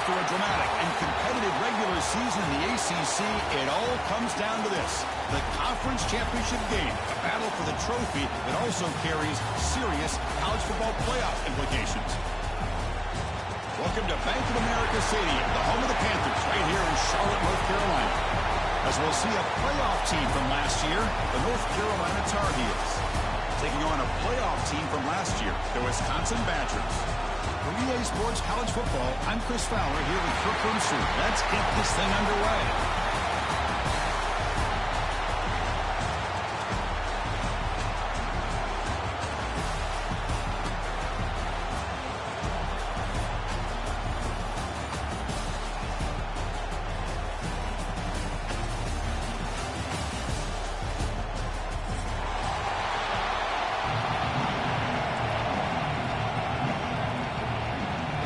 After a dramatic and competitive regular season in the ACC, it all comes down to this: the conference championship game, a battle for the trophy that also carries serious college football playoff implications. Welcome to Bank of America Stadium, the home of the Panthers, right here in Charlotte, North Carolina. As we'll see a playoff team from last year, the North Carolina Tar Heels, taking on a playoff team from last year, the Wisconsin Badgers. For EA Sports College Football, I'm Chris Fowler here with Kirk Herbstreit. Let's get this thing underway.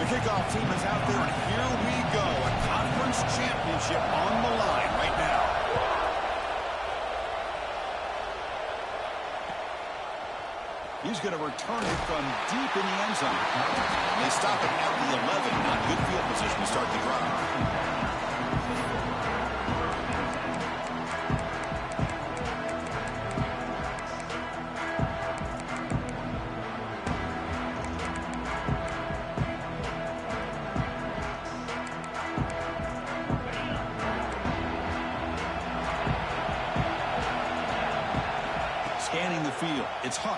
Kickoff team is out there, and here we go. A conference championship on the line right now. He's going to return it from deep in the end zone. They stop it at the 11. Not good field position to start the drive. Scanning the field, it's Huck.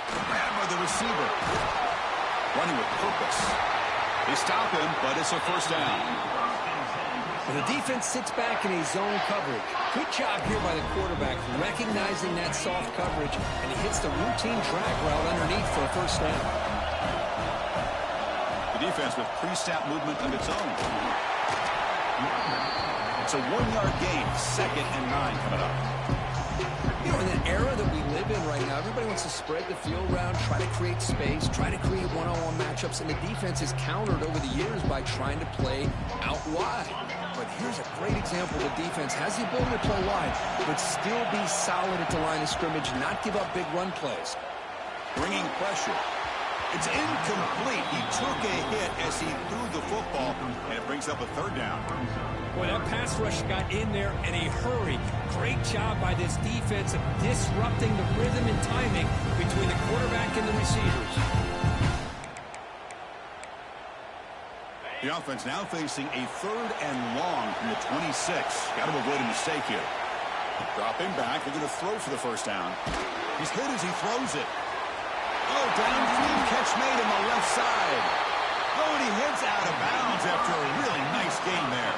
Grabbed by the receiver. Running with purpose. They stop him, but it's a first down. And the defense sits back in a zone coverage. Good job here by the quarterback, recognizing that soft coverage, and he hits the routine drag route underneath for a first down. The defense with pre-snap movement of its own. It's a 1-yard gain, 2nd and 9 coming up. You know, in an era that we live in right now, everybody wants to spread the field around, try to create space, try to create one-on-one matchups, and the defense is countered over the years by trying to play out wide. But here's a great example. The defense has the ability to play wide, but still be solid at the line of scrimmage, not give up big run plays. Bringing pressure. It's incomplete. He took a hit as he threw the football, and it brings up a 3rd down. Boy, that pass rush got in there in a hurry. Great job by this defense of disrupting the rhythm and timing between the quarterback and the receivers. The offense now facing a 3rd and long from the 26. Got to avoid a mistake here. Dropping back. They're going to throw for the first down. He's hit as he throws it. Oh, downfield catch made on the left side. Oh, and he heads out of bounds after a really nice gain there.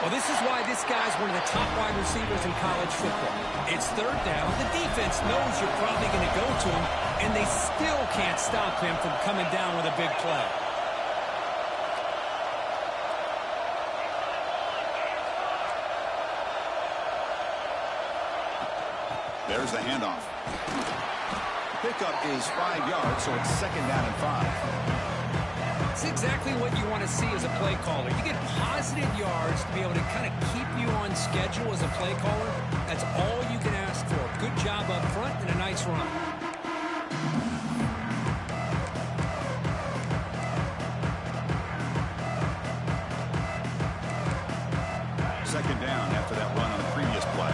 Well, this is why this guy's one of the top wide receivers in college football. It's 3rd down. The defense knows you're probably going to go to him, and they still can't stop him from coming down with a big play. There's the handoff. Pickup is 5 yards, so it's 2nd down and 5. It's exactly what you want to see as a play caller. You get positive yards to be able to kind of keep you on schedule as a play caller. That's all you can ask for. Good job up front and a nice run. Second down after that run on the previous play.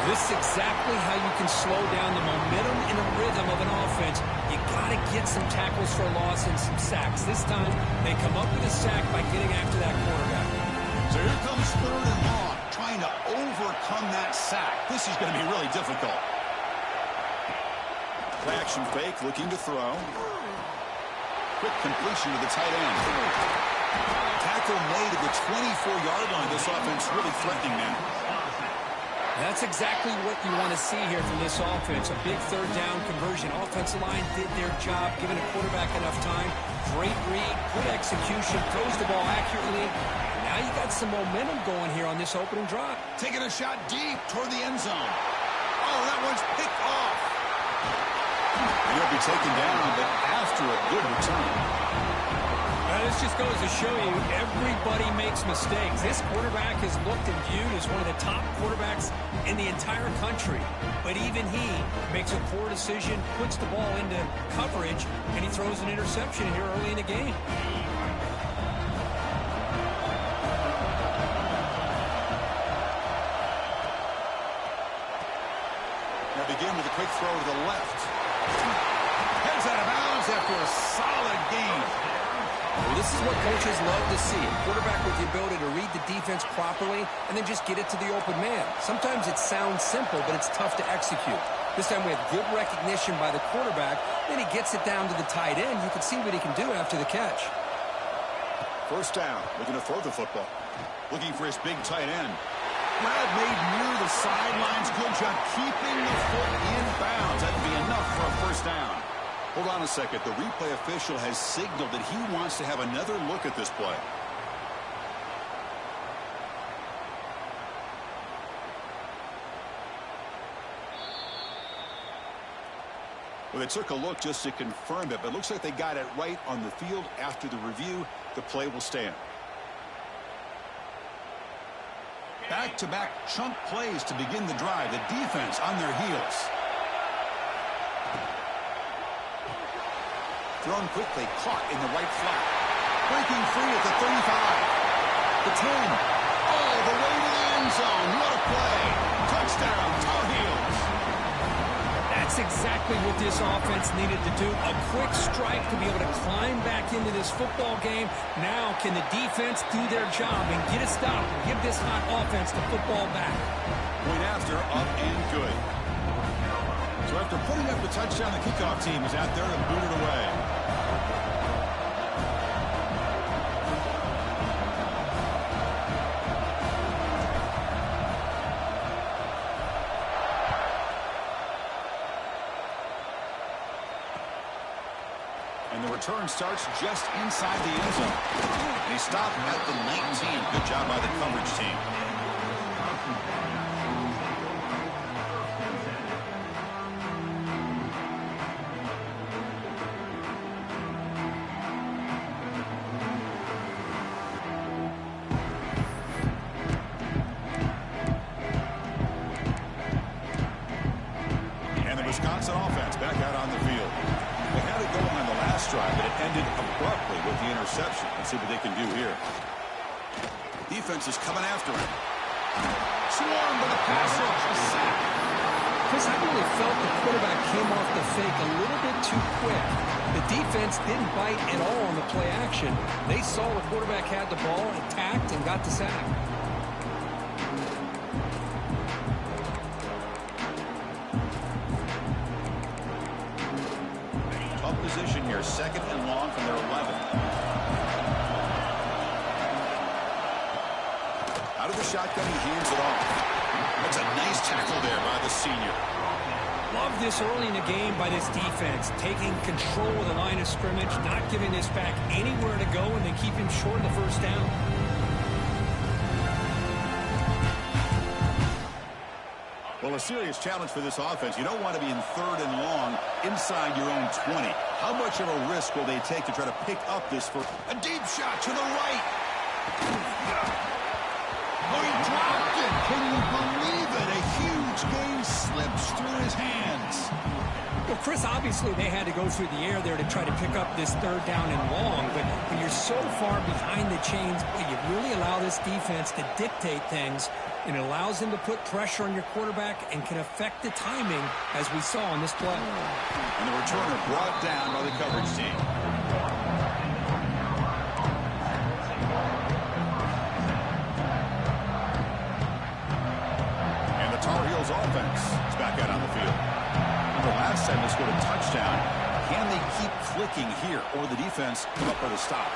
This is exactly how you can slow down the momentum and the rhythm of an offense. You got to get some tackles for a loss and some sacks. This time, they come up with a sack by getting after that quarterback. So here comes 3rd and long, trying to overcome that sack. This is going to be really difficult. Play action fake, looking to throw. Quick completion to the tight end. Tackle made at the 24-yard line. This offense really threatening now. That's exactly what you want to see here from this offense. A big 3rd down conversion. Offensive line did their job, giving a quarterback enough time. Great read, good execution, throws the ball accurately. Now you got some momentum going here on this opening drive. Taking a shot deep toward the end zone. Oh, that one's picked off. And he'll be taken down, but after a good return. This just goes to show you everybody makes mistakes. This quarterback is looked and viewed as one of the top quarterbacks in the entire country. But even he makes a poor decision, puts the ball into coverage, and he throws an interception here early in the game. Now begin with a quick throw to the left. Heads out of bounds after a solid gain. Well, this is what coaches love to see. A quarterback with the ability to read the defense properly and then just get it to the open man. Sometimes it sounds simple, but it's tough to execute. This time we have good recognition by the quarterback. Then he gets it down to the tight end. You can see what he can do after the catch. First down, looking to throw the football. Looking for his big tight end. Well made near the sidelines. Good job keeping the foot in bounds. That'd be enough for a first down. Hold on a second. The replay official has signaled that he wants to have another look at this play. Well, they took a look just to confirm it, but it looks like they got it right on the field. After the review, the play will stand. Back-to-back chunk plays to begin the drive. The defense on their heels. Thrown quickly, caught in the right flat. Breaking free at the 35. The 10. All the way to the end zone. What a play. Touchdown, Tar Heels. That's exactly what this offense needed to do. A quick strike to be able to climb back into this football game. Now can the defense do their job and get a stop and give this hot offense the football back? Point after, up and good. So after putting up the touchdown, the kickoff team is out there to boot it away. And the return starts just inside the end zone. And he stopped at the 19. Good job by the coverage team. Wisconsin offense back out on the field. They had it going on the last drive, but it ended abruptly with the interception. Let's see what they can do here. Defense is coming after him. Swarmed by the pass rush. A sack. Chris, I really felt the quarterback came off the fake a little bit too quick. The defense didn't bite at all on the play action. They saw the quarterback had the ball, attacked, and got the sack. Position here, second and long from their 11. Out of the shotgun, he hands it off. That's a nice tackle there by the senior. Love this early in the game by this defense, taking control of the line of scrimmage, not giving this back anywhere to go, and then keeping short of the first down. Well, a serious challenge for this offense. You don't want to be in third and long inside your own 20. How much of a risk will they take to try to pick up this for a deep shot to the right? Oh, he dropped it. Can you believe it? A huge gain slips through his hands. Well, Chris, obviously they had to go through the air there to try to pick up this third down and long, but when you're so far behind the chains, you really allow this defense to dictate things, and it allows them to put pressure on your quarterback and can affect the timing, as we saw on this play. And the returner brought down by the coverage team. And the Tar Heels offense is back out on the field. Remember last time they scored a touchdown. Can they keep clicking here, or the defense come up with a stop?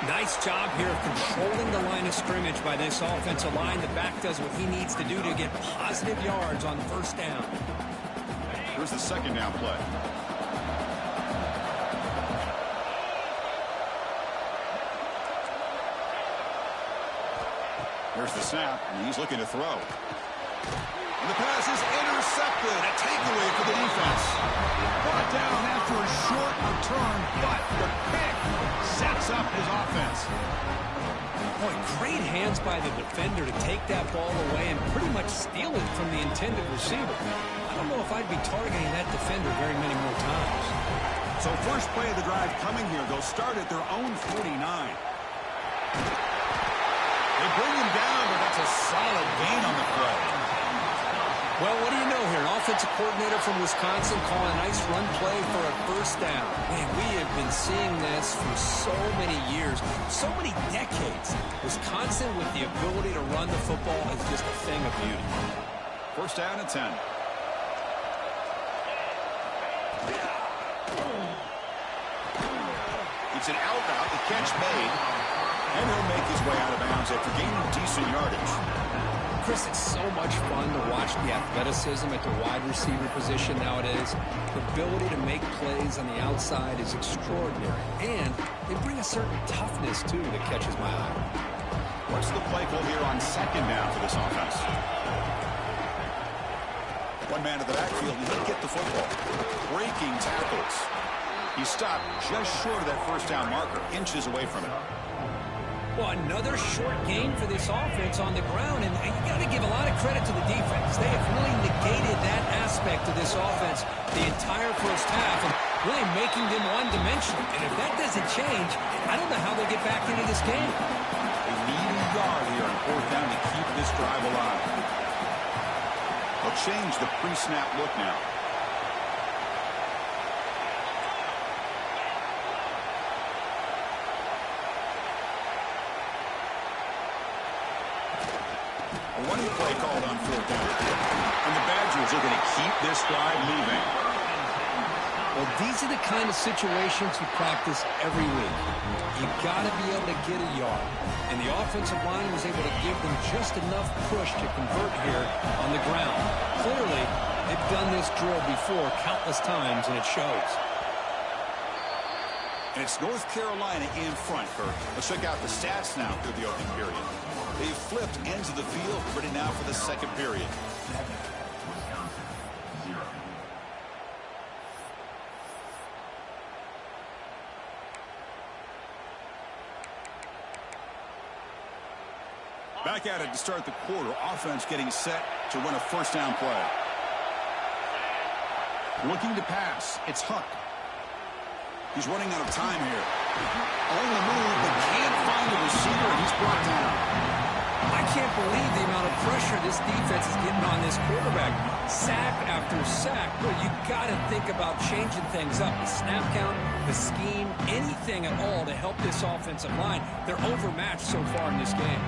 Nice job here of controlling the line of scrimmage by this offensive line. The back does what he needs to do to get positive yards on first down. Here's the second down play. Here's the snap, and he's looking to throw. And the pass is intercepted. A takeaway for the defense. Brought down after a short return, but the pick sets up his offense. Boy, great hands by the defender to take that ball away and pretty much steal it from the intended receiver. I don't know if I'd be targeting that defender very many more times. So first play of the drive coming here. They'll start at their own 49. They bring him down, but that's a solid gain on the play. Well, what do you know here? An offensive coordinator from Wisconsin calling a nice run play for a first down. Man, we have been seeing this for so many years, so many decades. Wisconsin with the ability to run the football is just a thing of beauty. First down and 10. It's an out route, the catch made, and he'll make his way out of bounds after gaining decent yardage. Chris, it's so much fun to watch the athleticism at the wide receiver position nowadays. The ability to make plays on the outside is extraordinary, and they bring a certain toughness, too, that catches my eye. What's the play call here on second down for this offense? One man to the backfield, and he'll get the football. Breaking tackles. He stopped just short of that first down marker, inches away from it. Well, another short gain for this offense on the ground, and you got to give a lot of credit to the defense. They have really negated that aspect of this offense the entire first half, and really making them one-dimensional. And if that doesn't change, I don't know how they get back into this game. They need a yard here on fourth down to keep this drive alive. They'll change the pre-snap look now. One play called on fourth down. And the Badgers are going to keep this drive moving. Well, these are the kind of situations you practice every week. You've got to be able to get a yard. And the offensive line was able to give them just enough push to convert here on the ground. Clearly, they've done this drill before countless times, and it shows. And it's North Carolina in front, Kirk. Let's check out the stats now through the opening period. They've flipped ends of the field, ready now for the second period. Back at it to start the quarter. Offense getting set to run a first down play. Looking to pass. It's Hunt. He's running out of time here. On the move, but can't find the receiver, and he's brought down. I can't believe the amount of pressure this defense is getting on this quarterback. Sack after sack. Well, you got to think about changing things up. The snap count, the scheme, anything at all to help this offensive line. They're overmatched so far in this game.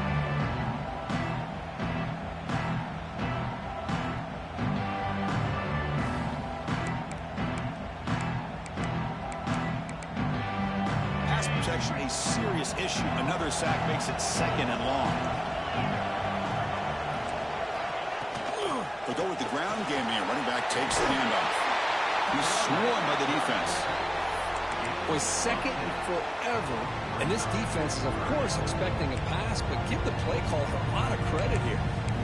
Pass protection, a serious issue. Another sack makes it second and long. They'll go with the ground game here. Running back takes the handoff. He's swarmed by the defense. Boy, second and forever. And this defense is, of course, expecting a pass, but give the play call a lot of credit here.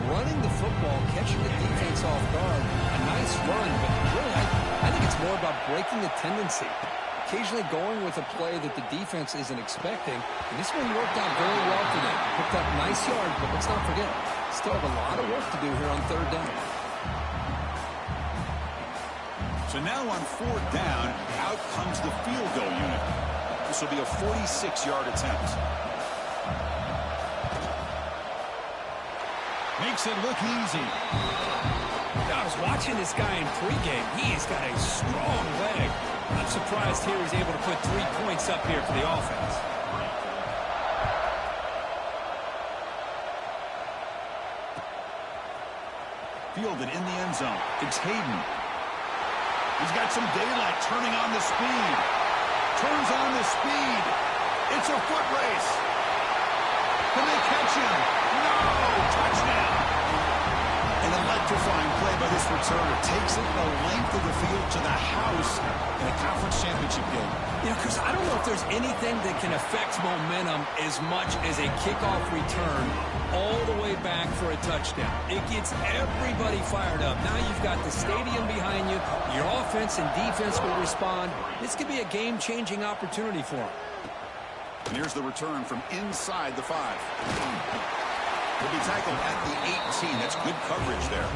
Running the football, catching the defense off guard. A nice run, but really, I think it's more about breaking the tendency. Occasionally going with a play that the defense isn't expecting. And this one worked out very well for them. Picked up nice yards, but let's not forget, still have a lot of work to do here on third down. So now on fourth down, out comes the field goal unit. This will be a 46-yard attempt. Makes it look easy. I was watching this guy in pregame. He's got a strong leg. I'm surprised here he's able to put 3 points up here for the offense. Fielded in the end zone. It's Hayden. He's got some daylight, turning on the speed. Turns on the speed. It's a foot race. Can they catch him? No! Touchdown! An electrifying play by this returner. Takes it the length of the field to the house in a conference championship game. You know, Chris, I don't know if there's anything that can affect momentum as much as a kickoff return all the way back for a touchdown. It gets everybody fired up. Now you've got the stadium behind you. Your offense and defense will respond. This could be a game-changing opportunity for them. And here's the return from inside the 5. He'll be tackled at the 18. That's good coverage there.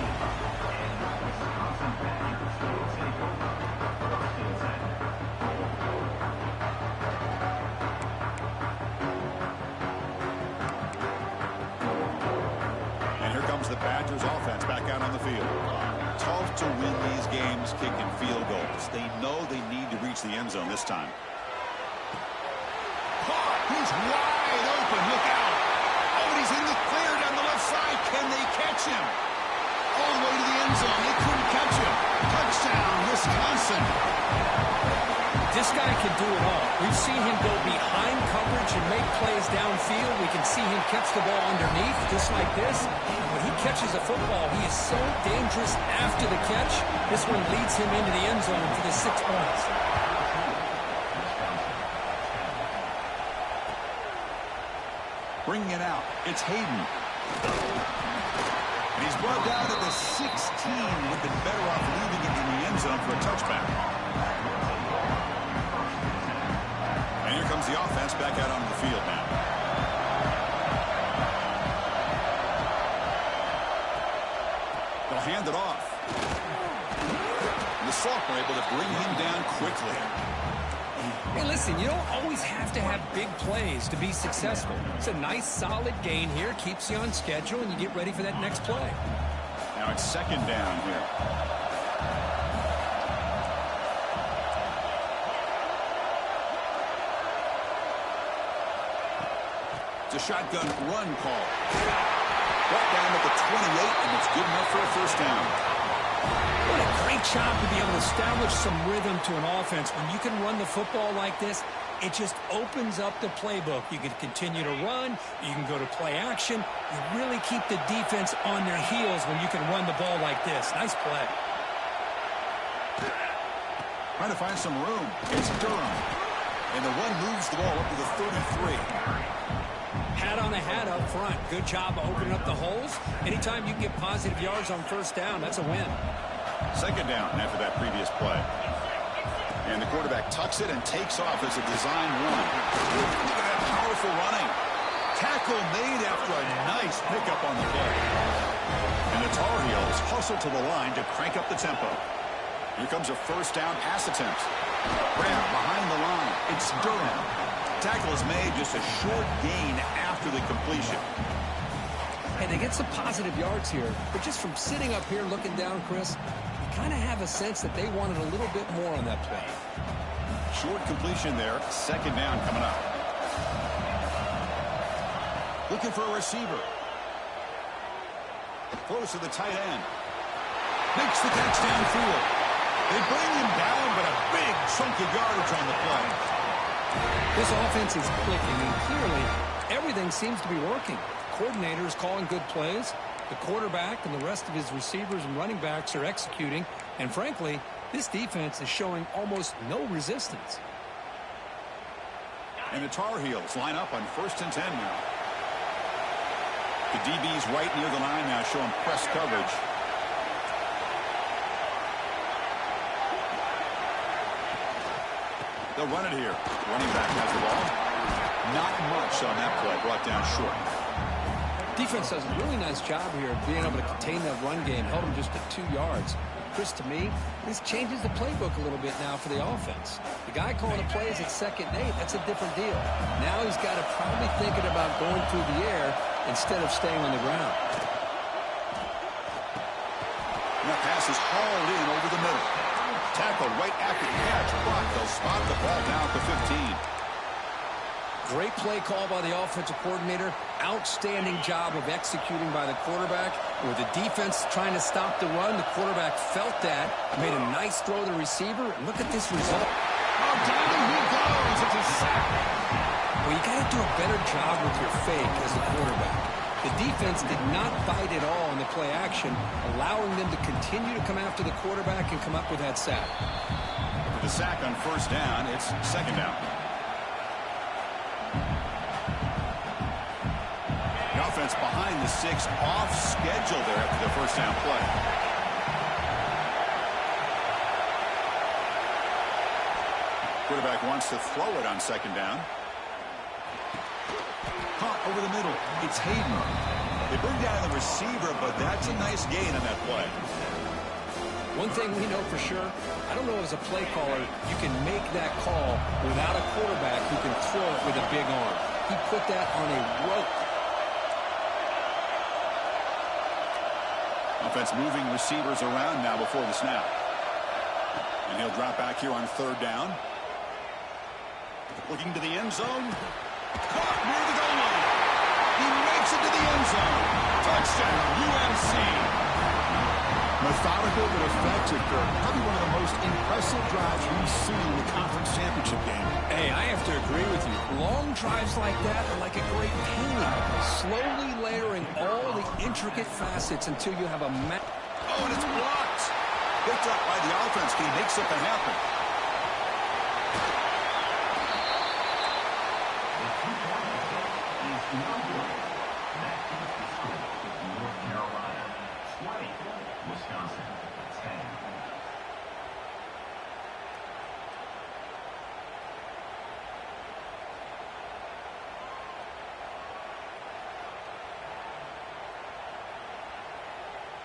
And here comes the Badgers offense back out on the field. Tough to win these games kicking field goals. They know they need to reach the end zone this time. He's wide open. Look out. Oh, and he's in the clear down the left side. Can they catch him? All the way to the end zone. They couldn't catch him. Touchdown, Wisconsin. This guy can do it all. We've seen him go behind coverage and make plays downfield. We can see him catch the ball underneath, just like this. And when he catches a football, he is so dangerous after the catch. This one leads him into the end zone for the 6 points. Bringing it out. It's Hayden. And he's brought down to the 16. Would have been better off leaving it in the end zone for a touchback. And here comes the offense back out onto the field now. They'll hand it off. And the Salk were able to bring him down quickly. Hey, listen, you don't always have to have big plays to be successful. It's a nice, solid gain here. Keeps you on schedule, and you get ready for that next play. Now it's second down here. It's a shotgun run call. Brought down at the 28, and it's good enough for a first down. What a great job to be able to establish some rhythm to an offense. When you can run the football like this, it just opens up the playbook. You can continue to run. You can go to play action. You really keep the defense on their heels when you can run the ball like this. Nice play. Trying to find some room. It's Durham. And the one moves the ball up to the 33. Hat on a hat up front. Good job of opening up the holes. Anytime you can get positive yards on first down, that's a win. Second down after that previous play. And the quarterback tucks it and takes off as a design run. Look at that powerful running. Tackle made after a nice pickup on the play. And the Tar Heels hustle to the line to crank up the tempo. Here comes a first down pass attempt. Grab behind the line. It's Durham. Tackle is made, just a short gain after the completion. Hey, they get some positive yards here, but just from sitting up here looking down, Chris, you kind of have a sense that they wanted a little bit more on that play. Short completion there. Second down coming up. Looking for a receiver. Close to the tight end. Makes the catch downfield. They bring him down, but a big chunk of yardage on the play. This offense is clicking, and clearly everything seems to be working. The coordinator is calling good plays. The quarterback and the rest of his receivers and running backs are executing. And frankly, this defense is showing almost no resistance. And the Tar Heels line up on 1st and 10 now. The DB's right near the line now, showing press coverage. They'll run it here. Running back has the ball. Not much on that play. Brought down short. Defense does a really nice job here of being able to contain that run game. Held them just at 2 yards. Chris, to me, this changes the playbook a little bit now for the offense. The guy calling the plays at 2nd and 8, that's a different deal. Now he's got to probably thinking about going through the air instead of staying on the ground. And that pass is hauled in over the middle. Tackle right after the catch, but they'll spot the ball down at the 15. Great play call by the offensive coordinator. Outstanding job of executing by the quarterback. With the defense trying to stop the run, the quarterback felt that, made a nice throw to the receiver. And look at this result. Oh, down he goes. It's a sack. Well, you got to do a better job with your fake as a quarterback. The defense did not bite at all in the play action, allowing them to continue to come after the quarterback and come up with that sack. With the sack on first down, it's second down. The offense behind the 6, off schedule there after the first down play. Quarterback wants to throw it on second down. Caught over the middle. It's Hayden. They bring down the receiver, but that's a nice gain on that play. One thing we know for sure, I don't know as a play caller, you can make that call without a quarterback who can throw it with a big arm. He put that on a rope. Offense moving receivers around now before the snap. And he'll drop back here on third down. Looking to the end zone. Caught near the goal line. He makes it to the end zone. Touchdown, UMC. Methodical but effective, Kirk. Probably one of the most impressive drives we've seen in the conference championship game. Hey, I have to agree with you. Long drives like that are like a great painting. Slowly layering all the intricate facets until you have a map. Oh, and it's blocked. Picked up by the offense. He makes something happen.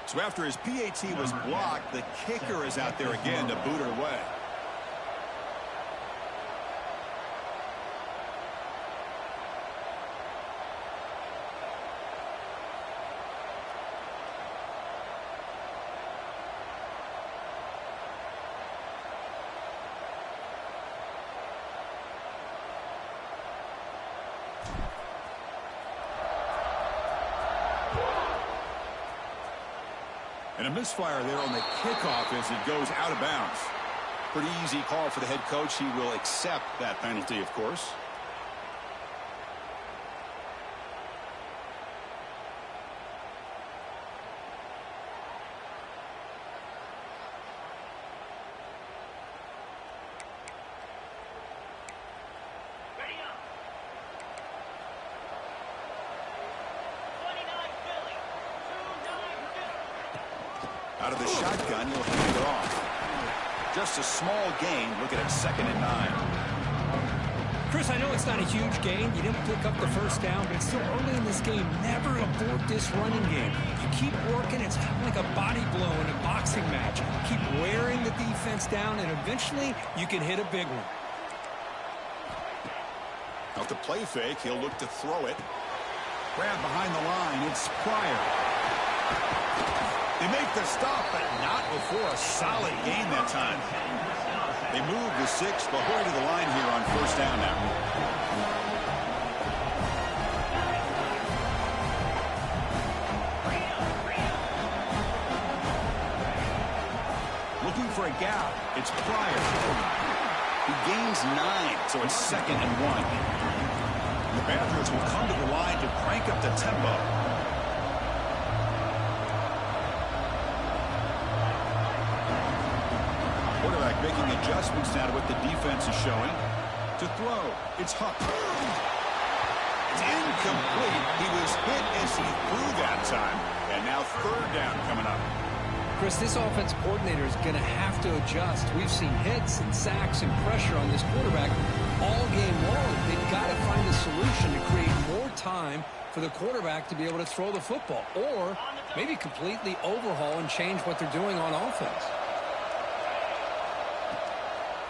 So after his PAT was blocked, the kicker is out there again to boot it away. And a misfire there on the kickoff as it goes out of bounds. Pretty easy call for the head coach. He will accept that penalty, of course. Out of the shotgun, he'll hand it off. Just a small gain. Looking at 2nd and 9. Chris, I know it's not a huge gain. You didn't pick up the first down, but it's still early in this game. Never abort this running game. You keep working. It's kind of like a body blow in a boxing match. Keep wearing the defense down, and eventually you can hit a big one. Off the play fake, he'll look to throw it. Grab behind the line. It's Pryor. They make the stop, but not before a solid gain that time. They move the 6th. They'll hurry to the line here on first down now. Looking for a gap. It's Pryor. He gains 9, so it's 2nd and 1. The Badgers will come to the line to crank up the tempo. Quarterback making adjustments now to what the defense is showing. To throw, it's Huck. It's incomplete. He was hit as he threw that time. And now third down coming up. Chris, this offense coordinator is going to have to adjust. We've seen hits and sacks and pressure on this quarterback all game long. They've got to find a solution to create more time for the quarterback to be able to throw the football, or maybe completely overhaul and change what they're doing on offense.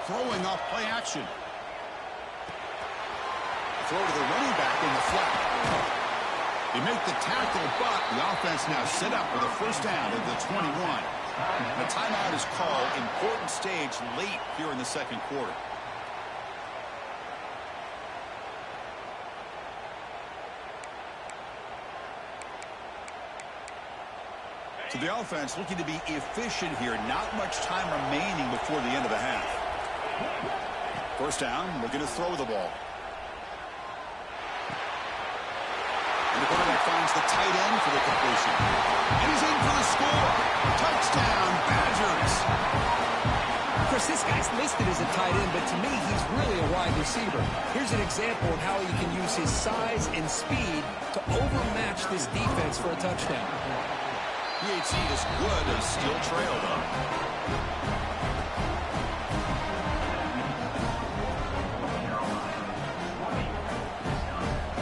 Throwing off play action. Throw to the running back in the flat. They make the tackle, but the offense now set up for the first down at the 21. The timeout is called. Important stage late here in the second quarter. So the offense looking to be efficient here. Not much time remaining before the end of the half. First down, looking to throw the ball. And the quarterback finds finds the tight end for the completion. And he's in for the score. Touchdown, Badgers. Chris, this guy's listed as a tight end, but to me, he's really a wide receiver. Here's an example of how he can use his size and speed to overmatch this defense for a touchdown. PHC is good as still trailed up.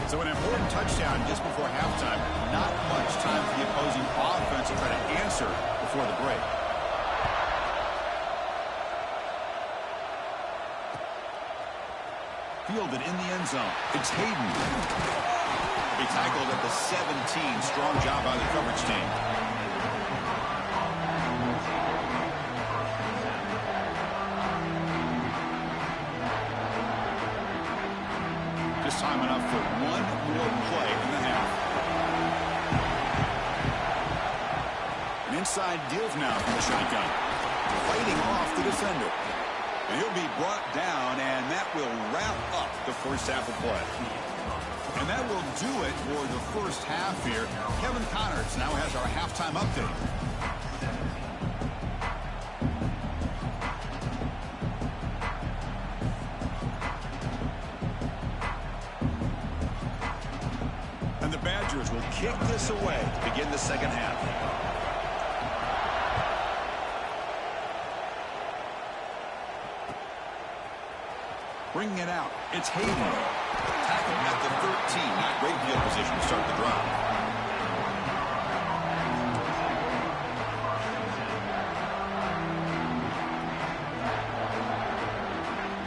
So an important touchdown just before halftime. Not much time for the opposing offense to try to answer before the break. Fielded in the end zone. It's Hayden. He tackled at the 17. Strong job by the coverage team. Just time enough for one more play in the half. An inside deal now from the shotgun. Fighting off the defender. And he'll be brought down, and that will wrap up the first half of play. And that will do it for the first half here. Kevin Connors now has our halftime update. And the Badgers will kick this away to begin the second half. Bringing it out. It's Hayden. Tackled at the 13. Not great field position to start the drive.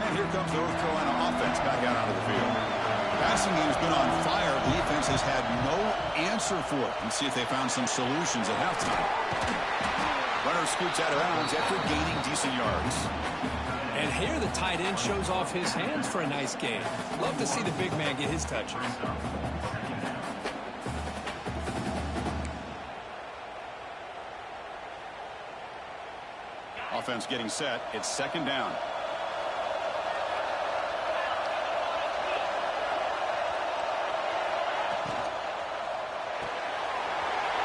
And here comes the North Carolina offense back out onto the field. Passing game has been on fire. The defense has had no answer for it. Let's see if they found some solutions at halftime. Runner scoots out of bounds after gaining decent yards. And here the tight end shows off his hands for a nice game. Love to see the big man get his touches. Offense getting set. It's second down.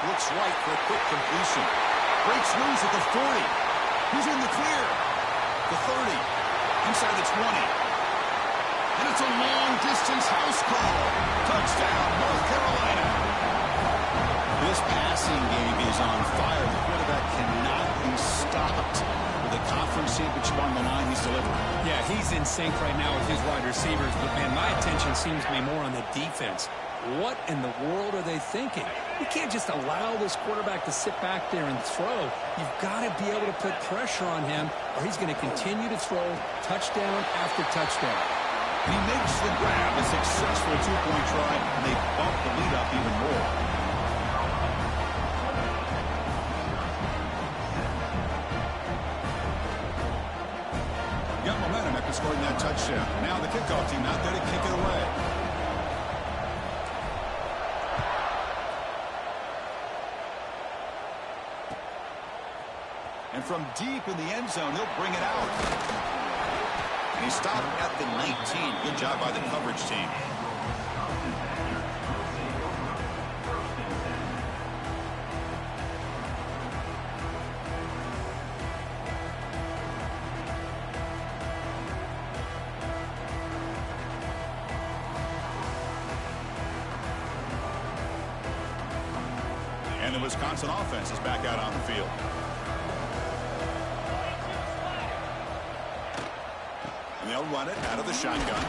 Looks right for a quick completion. Breaks loose at the 40. He's in the clear. The 30. Inside the 20. And it's a long-distance house call. Touchdown, North Carolina. This passing game is on fire. The quarterback cannot be stopped. With a conference championship on the line, he's delivering. Yeah, he's in sync right now with his wide receivers. But, man, my attention seems to be more on the defense. What in the world are they thinking? You can't just allow this quarterback to sit back there and throw. You've got to be able to put pressure on him, or he's going to continue to throw touchdown after touchdown. He makes the grab, a successful two-point try, and they bump the lead up even more. Got momentum after scoring that touchdown. Now the kickoff team not there to kick it away. And from deep in the end zone, he'll bring it out. And he stopped at the 19. Good job by the coverage team. And the Wisconsin offense is back out on the field. And they'll run it out of the shotgun.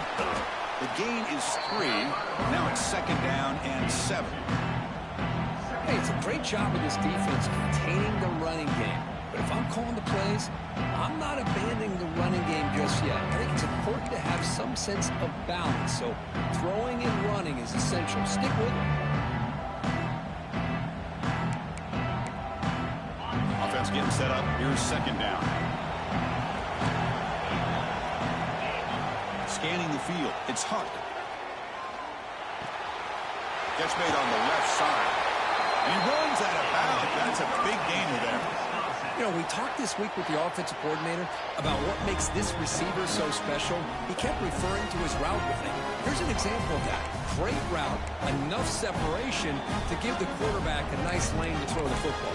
The gain is 3. Now it's second down and 7. Hey, it's a great job of this defense containing the running game. But if I'm calling the plays, I'm not abandoning the running game just yet. I think it's important to have some sense of balance. So throwing and running is essential. Stick with it. Offense getting set up. Here's second down. Scanning the field. It's Huck. Catch made on the left side. He runs out of bounds. That's a big gainer there. You know, we talked this week with the offensive coordinator about what makes this receiver so special. He kept referring to his route running. Here's an example of that. Great route, enough separation to give the quarterback a nice lane to throw the football.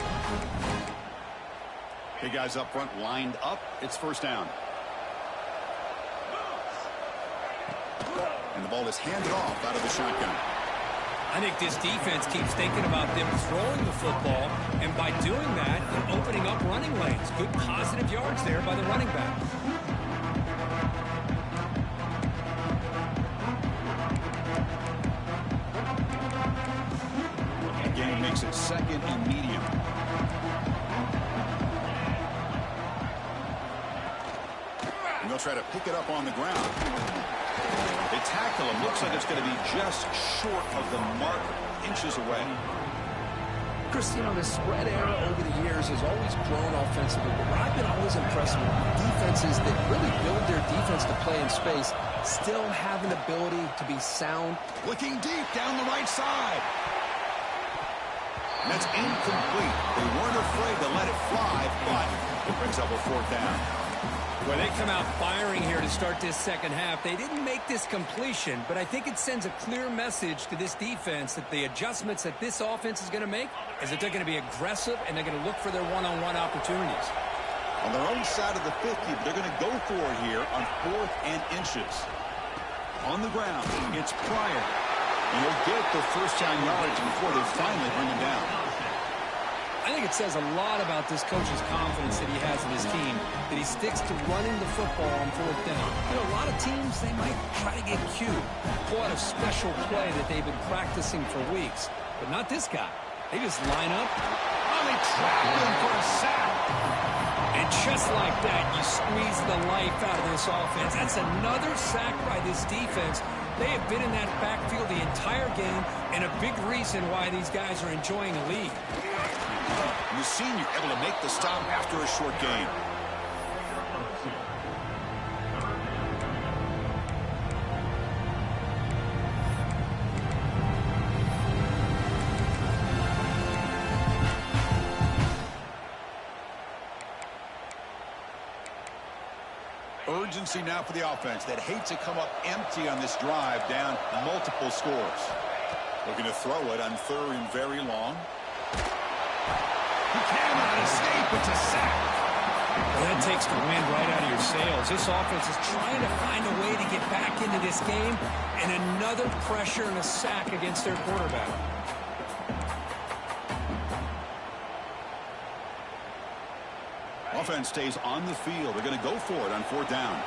Hey, guys up front lined up. It's first down. And the ball is handed off out of the shotgun. I think this defense keeps thinking about them throwing the football, and by doing that, they're opening up running lanes. Good positive yards there by the running back. Again, makes it second and medium. And they'll try to pick it up on the ground. They tackle him. Looks like it's going to be just short of the mark, inches away. Chris, you know, the spread era over the years has always grown offensively, but what I've been always impressed with defenses that really build their defense to play in space still have an ability to be sound. Looking deep down the right side. And that's incomplete. They weren't afraid to let it fly, but it brings up a fourth down. Well, they come out firing here to start this second half. They didn't make this completion, but I think it sends a clear message to this defense that the adjustments that this offense is going to make is that they're going to be aggressive and they're going to look for their one-on-one opportunities. On their own side of the 50, they're going to go for it here on 4th and inches. On the ground, it's Pryor. And he'll get the first down yardage before they finally bring him down. I think it says a lot about this coach's confidence that he has in his team, that he sticks to running the football on 4th down. You know, a lot of teams, they might try to get cute, pull out a special play that they've been practicing for weeks, but not this guy. They just line up. Oh, they trap him for a sack. And just like that, you squeeze the life out of this offense. That's another sack by this defense. They have been in that backfield the entire game, and a big reason why these guys are enjoying the lead. The senior able to make the stop after a short game. Urgency now for the offense that hates to come up empty on this drive, down multiple scores. Looking to throw it on 3rd and very long. He cannot escape. It's a sack. Well, that takes the wind right out of your sails. This offense is trying to find a way to get back into this game, and another pressure and a sack against their quarterback. Offense stays on the field. They're going to go for it on 4th down.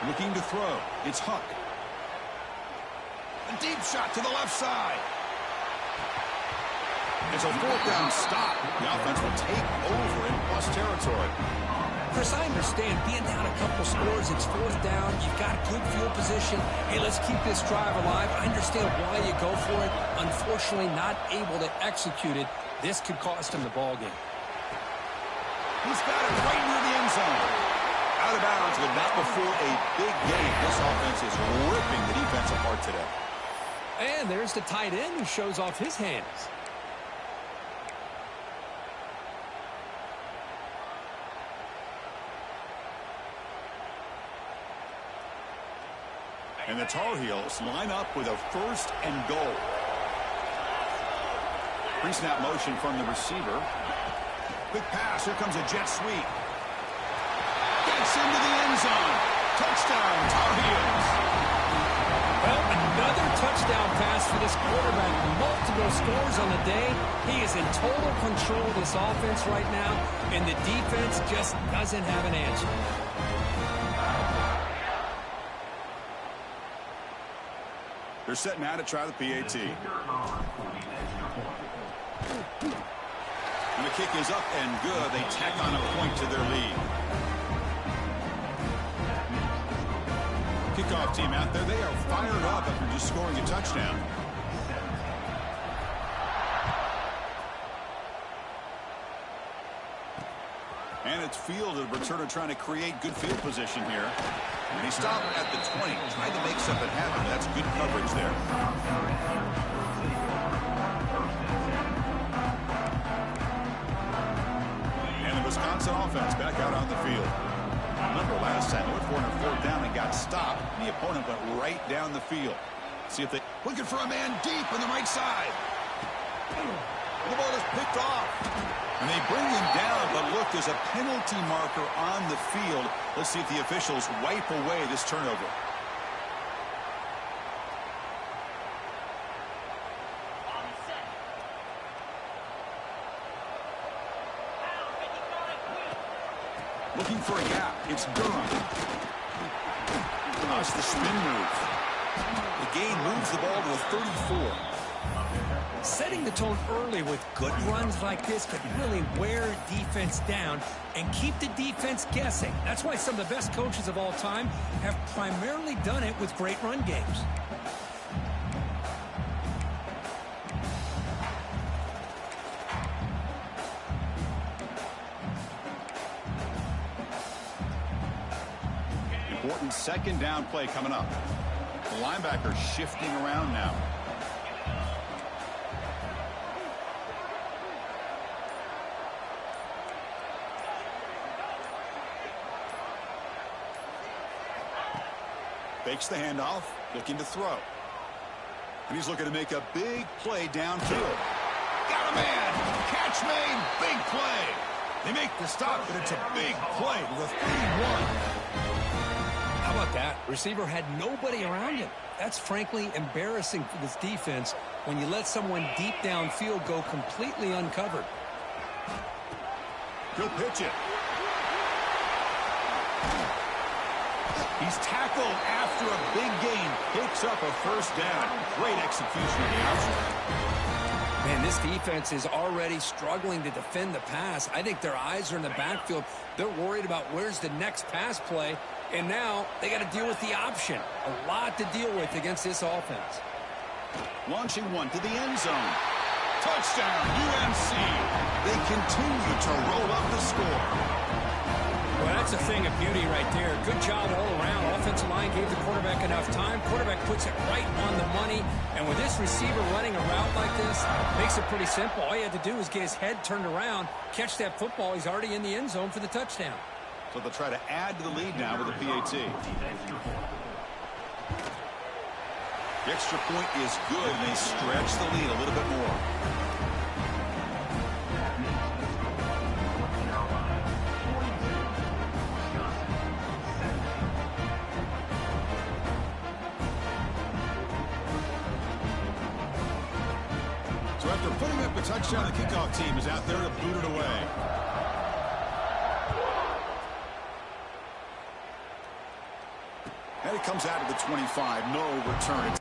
Looking to throw. It's Huck. A deep shot to the left side. It's a 4th down stop. The offense will take over in plus territory. Chris, I understand being down a couple scores, it's 4th down, you've got good field position. Hey, let's keep this drive alive. I understand why you go for it. Unfortunately, not able to execute it. This could cost him the ball game. He's got it right near the end zone. Out of bounds, but not before a big game. This offense is ripping the defense apart today. And there's the tight end who shows off his hands. And the Tar Heels line up with a 1st and goal. Pre-snap motion from the receiver. Quick pass. Here comes a jet sweep. Gets into the end zone. Touchdown, Tar Heels. Well, another touchdown pass for this quarterback. Multiple scores on the day. He is in total control of this offense right now, and the defense just doesn't have an answer. They're set now to try the PAT. And the kick is up and good. They tack on a point to their lead. Kickoff team out there. They are fired up after just scoring a touchdown. And it's fielded. Returner trying to create good field position here. And he stopped at the 20, trying to make something happen. That's good coverage there. Wisconsin offense back out on the field. Remember last time, they went for it on 4th down and got stopped, and the opponent went right down the field. See if they... Looking for a man deep on the right side. The ball is picked off. And they bring him down, but look, there's a penalty marker on the field. Let's see if the officials wipe away this turnover. Looking for a gap. It's Durham. That's the spin move. The gain moves the ball to the 34. Setting the tone early with good runs like this could really wear defense down and keep the defense guessing. That's why some of the best coaches of all time have primarily done it with great run games. Important 2nd down play coming up. The linebacker shifting around now. Fakes the handoff, looking to throw. And he's looking to make a big play downfield. Got a man. Catch made. Big play. They make the stop, but it's a big play to the 31. How about that? Receiver had nobody around him. That's frankly embarrassing for this defense when you let someone deep downfield go completely uncovered. He'll pitch it. He's tackled after a big gain. Picks up a 1st down. Great execution of the outside. Man, this defense is already struggling to defend the pass. I think their eyes are in the backfield. They're worried about where's the next pass play. And now they got to deal with the option. A lot to deal with against this offense. Launching one to the end zone. Touchdown, UNC. They continue to roll up the score. Well, that's a thing of beauty right there. Good job all around. Offensive line gave the quarterback enough time. Quarterback puts it right on the money. And with this receiver running a route like this, makes it pretty simple. All you had to do is get his head turned around, catch that football. He's already in the end zone for the touchdown. So they'll try to add to the lead now with a PAT. The extra point is good, and they stretch the lead a little bit more. So after putting up a touchdown, the kickoff team is out there to boot it away. And it comes out of the 25. No return.